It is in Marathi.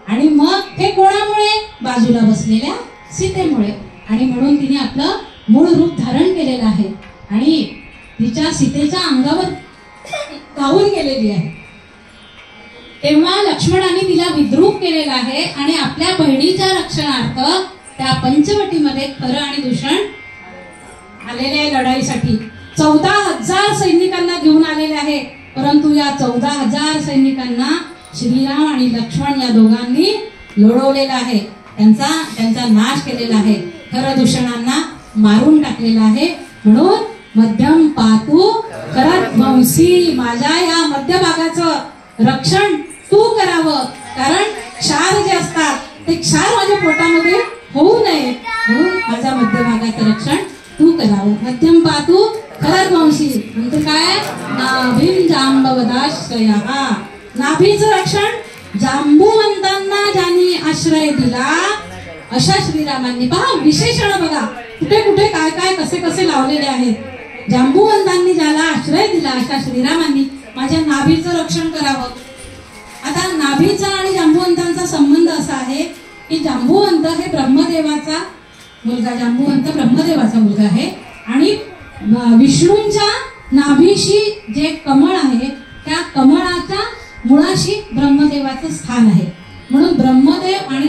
आणि मग हे कोणामुळे? बाजूला बसलेल्या सीतेमुळे. आणि म्हणून तिने आपलं मूळ रूप धारण केलेलं आहे आणि तिच्या सीतेच्या अंगावर गाऊन गेलेली आहे. तेव्हा लक्ष्मणाने तिला विद्रूप केलेला आहे आणि आपल्या बहिणीच्या रक्षणार्थ त्या पंचवटीमध्ये खरं आणि दूषण आलेले आहे लढाईसाठी. 14,000 सैनिकांना घेऊन आलेले आहे. परंतु या 14,000 सैनिकांना श्रीराम आणि लक्ष्मण या दोघांनी लढवलेला आहे. त्यांचा नाश केलेला आहे. खरं दूषणांना मारून टाकलेला आहे. म्हणून मध्यम पातू करत वंशी, माझ्या या मध्यभागाचं रक्षण तू करावं. कारण क्षार जे असतात ते क्षार माझ्या पोटामध्ये होऊ नये म्हणून माझ्या मध्यभागाचं रक्षण तू करावं. मध्यम पातू करत वंशी म्हणजे काय? नाभीम जांबवदाश्रया, नाभीचं रक्षण जांबुवंतांना ज्यांनी आश्रय दिला अशा श्रीरामांनी. पहा विशेषण बघा कुठे कुठे काय काय कसे कसे लावलेले आहेत. जांबुवंतांनी ज्याला आश्रय दिला अशा श्रीरामांनी माझ्या नाभीचं रक्षण करावं. आता नाभीचा आणि जांबुवंतांचा संबंध असा आहे की जांबुवंत हे ब्रह्मदेवाचा मुलगा, जांबुवंत ब्रह्मदेवाचा मुलगा आहे आणि विष्णूंच्या नाभीशी जे कमळ आहे त्या कमळाच्या मुळाशी ब्रह्मदेवाचं स्थान आहे. म्हणून ब्रह्मदेव आणि